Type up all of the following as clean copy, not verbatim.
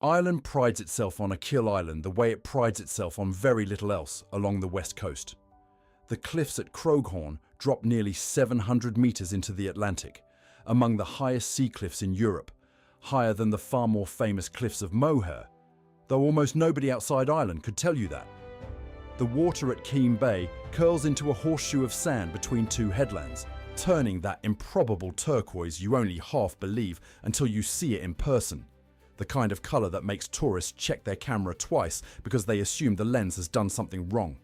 Ireland prides itself on Achill Island the way it prides itself on very little else along the west coast. The cliffs at Croghorn drop nearly 700 metres into the Atlantic, among the highest sea cliffs in Europe, higher than the far more famous cliffs of Moher, though almost nobody outside Ireland could tell you that. The water at Keem Bay curls into a horseshoe of sand between two headlands, turning that improbable turquoise you only half believe until you see it in person. The kind of colour that makes tourists check their camera twice because they assume the lens has done something wrong.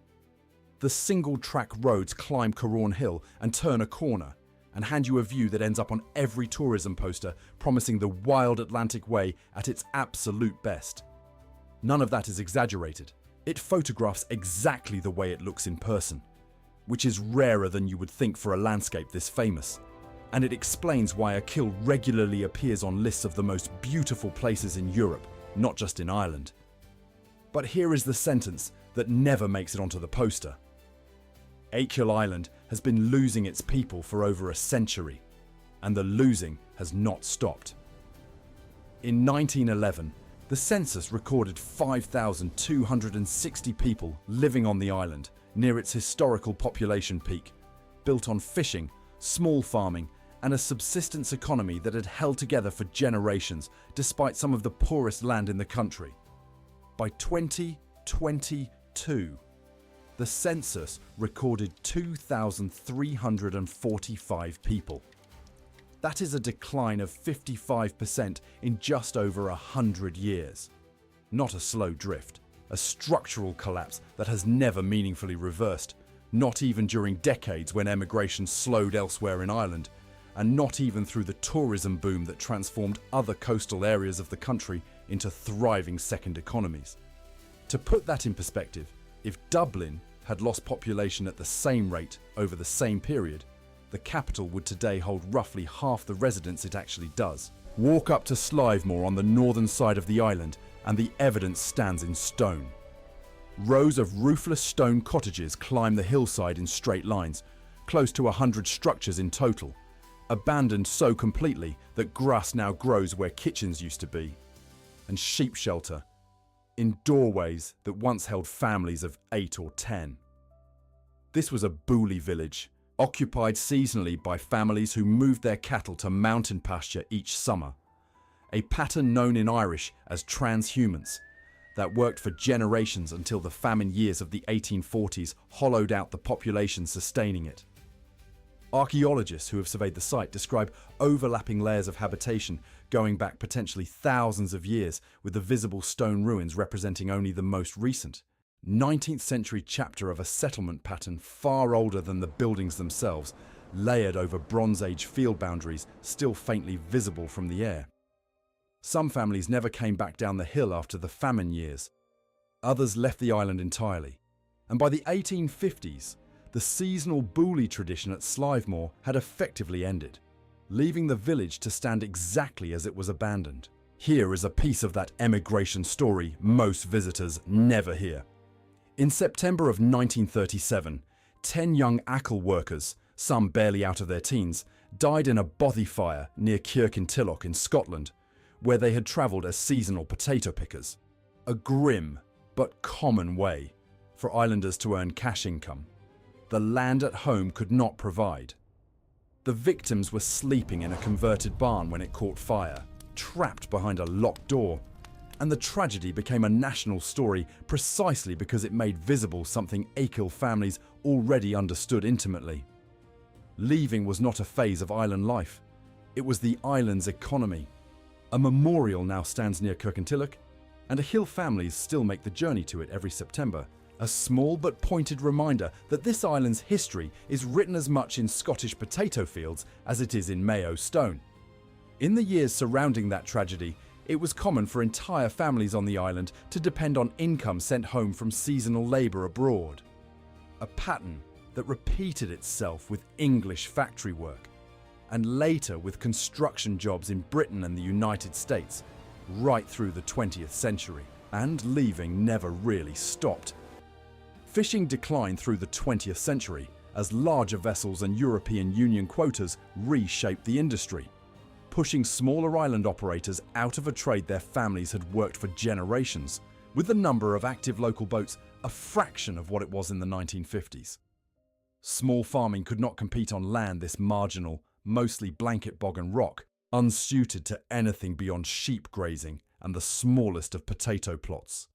The single-track roads climb Corran Hill and turn a corner, and hand you a view that ends up on every tourism poster promising the wild Atlantic way at its absolute best. None of that is exaggerated. It photographs exactly the way it looks in person, which is rarer than you would think for a landscape this famous. And it explains why Acaill regularly appears on lists of the most beautiful places in Europe, not just in Ireland. But here is the sentence that never makes it onto the poster. Achill Island has been losing its people for over a century, and the losing has not stopped. In 1911, the census recorded 5,260 people living on the island near its historical population peak, built on fishing, small farming, and a subsistence economy that had held together for generations despite some of the poorest land in the country. By 2022, the census recorded 2,345 people. That is a decline of 55% in just over 100 years. Not a slow drift, a structural collapse that has never meaningfully reversed, not even during decades when emigration slowed elsewhere in Ireland, and not even through the tourism boom that transformed other coastal areas of the country into thriving second economies. To put that in perspective, if Dublin had lost population at the same rate over the same period, the capital would today hold roughly half the residents it actually does. Walk up to Slievemore on the northern side of the island and the evidence stands in stone. Rows of roofless stone cottages climb the hillside in straight lines, close to 100 structures in total, abandoned so completely that grass now grows where kitchens used to be, and sheep shelter in doorways that once held families of 8 or 10. This was a boolie village, occupied seasonally by families who moved their cattle to mountain pasture each summer, a pattern known in Irish as transhumance that worked for generations until the famine years of the 1840s hollowed out the population sustaining it. Archaeologists who have surveyed the site describe overlapping layers of habitation going back potentially thousands of years, with the visible stone ruins representing only the most recent 19th century chapter of a settlement pattern far older than the buildings themselves, layered over Bronze Age field boundaries still faintly visible from the air. Some families never came back down the hill after the famine years. Others left the island entirely. And by the 1850s, the seasonal boolie tradition at Slievemore had effectively ended, leaving the village to stand exactly as it was abandoned. Here is a piece of that emigration story most visitors never hear. In September of 1937, 10 young Acaill workers, some barely out of their teens, died in a bothy fire near Kirkintilloch in Scotland, where they had travelled as seasonal potato pickers. A grim but common way for islanders to earn cash income. The land at home could not provide. The victims were sleeping in a converted barn when it caught fire, trapped behind a locked door. And the tragedy became a national story precisely because it made visible something Acaill families already understood intimately. Leaving was not a phase of island life. It was the island's economy. A memorial now stands near Kirkintilloch, and Acaill families still make the journey to it every September. A small but pointed reminder that this island's history is written as much in Scottish potato fields as it is in Mayo stone. In the years surrounding that tragedy, it was common for entire families on the island to depend on income sent home from seasonal labour abroad. A pattern that repeated itself with English factory work, and later with construction jobs in Britain and the United States, right through the 20th century. And leaving never really stopped. Fishing declined through the 20th century as larger vessels and European Union quotas reshaped the industry. pushing smaller island operators out of a trade their families had worked for generations, with the number of active local boats a fraction of what it was in the 1950s. Small farming could not compete on land this marginal, mostly blanket bog and rock, unsuited to anything beyond sheep grazing and the smallest of potato plots.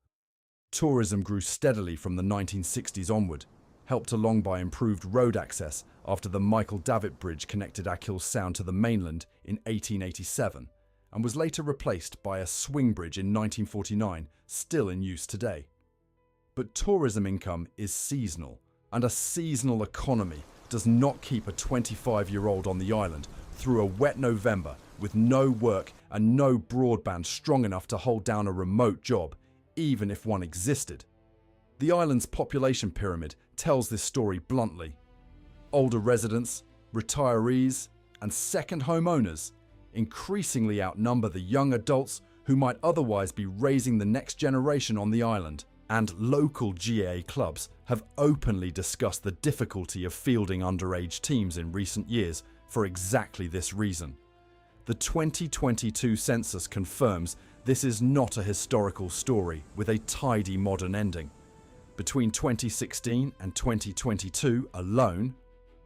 Tourism grew steadily from the 1960s onward, helped along by improved road access after the Michael Davitt Bridge connected Acaill Sound to the mainland in 1887, and was later replaced by a swing bridge in 1949, still in use today. But tourism income is seasonal, and a seasonal economy does not keep a 25-year-old on the island through a wet November with no work and no broadband strong enough to hold down a remote job, even if one existed. The island's population pyramid tells this story bluntly. Older residents, retirees, and second homeowners increasingly outnumber the young adults who might otherwise be raising the next generation on the island, and local GAA clubs have openly discussed the difficulty of fielding underage teams in recent years for exactly this reason. The 2022 census confirms this is not a historical story with a tidy modern ending. Between 2016 and 2022 alone,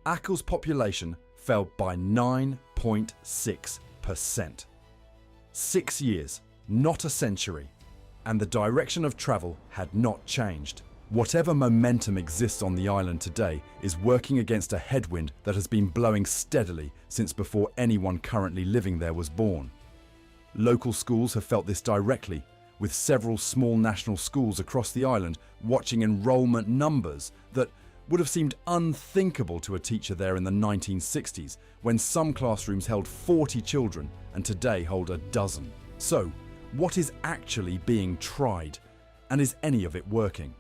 Acaill's population fell by 9.6%. 6 years, not a century, and the direction of travel had not changed. Whatever momentum exists on the island today is working against a headwind that has been blowing steadily since before anyone currently living there was born. Local schools have felt this directly, with several small national schools across the island watching enrolment numbers that would have seemed unthinkable to a teacher there in the 1960s, when some classrooms held 40 children and today hold a dozen. So, what is actually being tried, and is any of it working?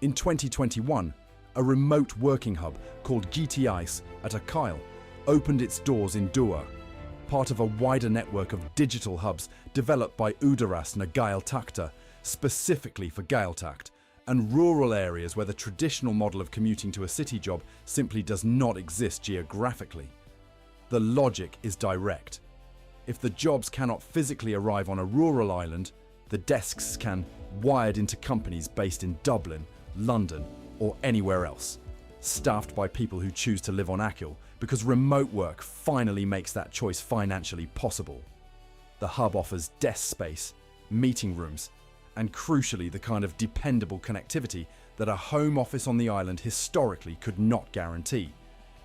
In 2021, a remote working hub called gteic at Acaill opened its doors in Dua, part of a wider network of digital hubs developed by Udaras na Gaeltachta, specifically for Gaeltacht, and rural areas where the traditional model of commuting to a city job simply does not exist geographically. The logic is direct. If the jobs cannot physically arrive on a rural island, the desks can, wired into companies based in Dublin, London, or anywhere else, staffed by people who choose to live on Acaill, because remote work finally makes that choice financially possible. The hub offers desk space, meeting rooms, and crucially the kind of dependable connectivity that a home office on the island historically could not guarantee,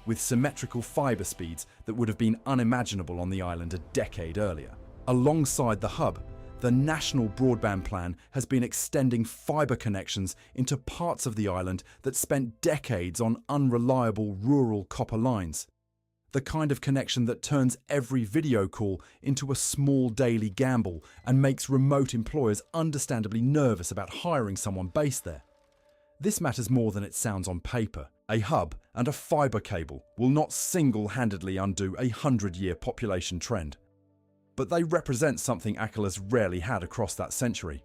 with symmetrical fibre speeds that would have been unimaginable on the island a decade earlier. Alongside the hub, the National Broadband Plan has been extending fibre connections into parts of the island that spent decades on unreliable rural copper lines. The kind of connection that turns every video call into a small daily gamble and makes remote employers understandably nervous about hiring someone based there. This matters more than it sounds on paper. A hub and a fibre cable will not single-handedly undo a 100-year population trend. But they represent something Acaill has rarely had across that century.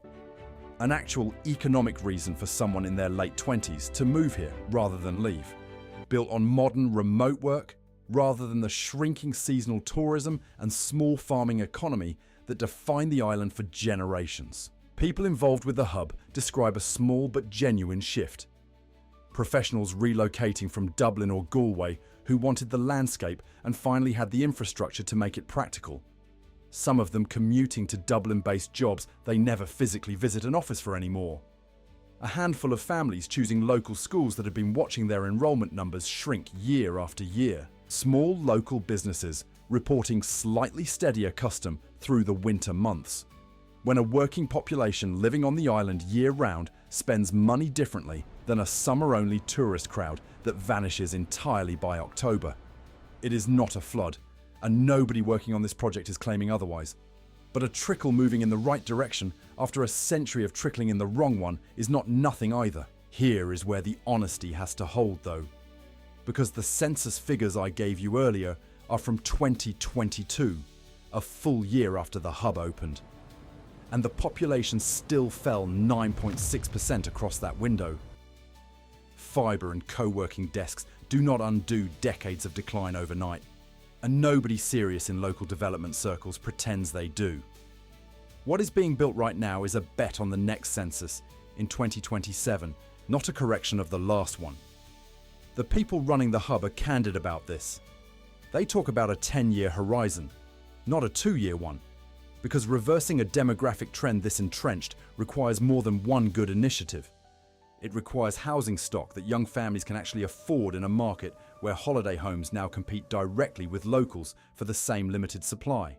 An actual economic reason for someone in their late 20s to move here rather than leave. Built on modern remote work rather than the shrinking seasonal tourism and small farming economy that define the island for generations. People involved with the hub describe a small but genuine shift. Professionals relocating from Dublin or Galway who wanted the landscape and finally had the infrastructure to make it practical. Some of them commuting to Dublin-based jobs they never physically visit an office for anymore. A handful of families choosing local schools that had been watching their enrolment numbers shrink year after year. Small local businesses reporting slightly steadier custom through the winter months, when a working population living on the island year-round spends money differently than a summer-only tourist crowd that vanishes entirely by October. It is not a flood, and nobody working on this project is claiming otherwise. But a trickle moving in the right direction after a century of trickling in the wrong one is not nothing either. Here is where the honesty has to hold though, because the census figures I gave you earlier are from 2022, a full year after the hub opened. And the population still fell 9.6% across that window. Fibre and co-working desks do not undo decades of decline overnight. and nobody serious in local development circles pretends they do. What is being built right now is a bet on the next census in 2027, not a correction of the last one. The people running the hub are candid about this. They talk about a 10-year horizon, not a 2-year one, because reversing a demographic trend this entrenched requires more than one good initiative. It requires housing stock that young families can actually afford in a market where holiday homes now compete directly with locals for the same limited supply,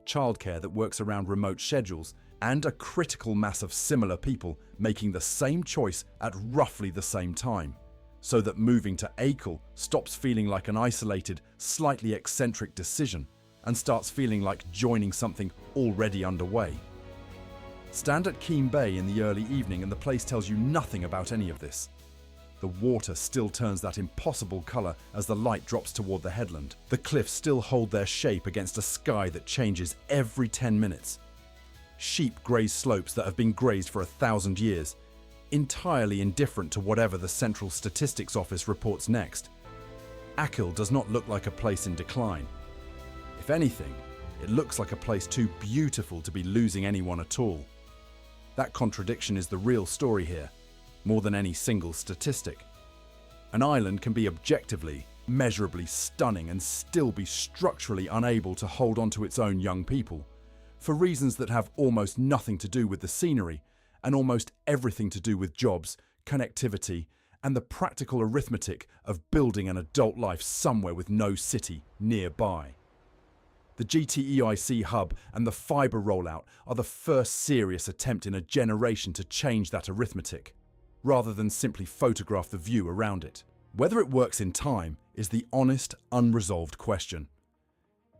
childcare that works around remote schedules, and a critical mass of similar people making the same choice at roughly the same time, so that moving to Acaill stops feeling like an isolated, slightly eccentric decision and starts feeling like joining something already underway. Stand at Keem Bay in the early evening and the place tells you nothing about any of this. The water still turns that impossible colour as the light drops toward the headland. The cliffs still hold their shape against a sky that changes every 10 minutes. Sheep graze slopes that have been grazed for 1,000 years, entirely indifferent to whatever the Central Statistics Office reports next. Acaill does not look like a place in decline. If anything, it looks like a place too beautiful to be losing anyone at all. That contradiction is the real story here, more than any single statistic. An island can be objectively, measurably stunning and still be structurally unable to hold on to its own young people, for reasons that have almost nothing to do with the scenery and almost everything to do with jobs, connectivity, and the practical arithmetic of building an adult life somewhere with no city nearby. The gteic hub and the fibre rollout are the first serious attempt in a generation to change that arithmetic, rather than simply photograph the view around it. Whether it works in time is the honest, unresolved question.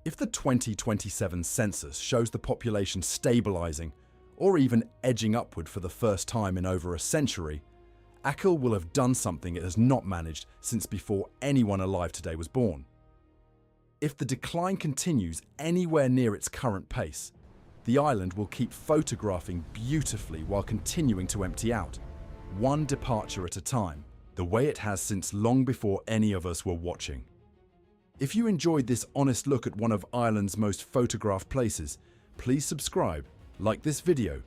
If the 2027 census shows the population stabilising or even edging upward for the first time in over a century, Acaill will have done something it has not managed since before anyone alive today was born. If the decline continues anywhere near its current pace, the island will keep photographing beautifully while continuing to empty out, one departure at a time, the way it has since long before any of us were watching. If you enjoyed this honest look at one of Ireland's most photographed places, please subscribe, like this video,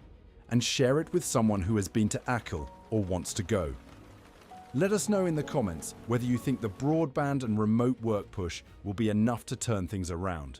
and share it with someone who has been to Acaill or wants to go. Let us know in the comments whether you think the broadband and remote work push will be enough to turn things around.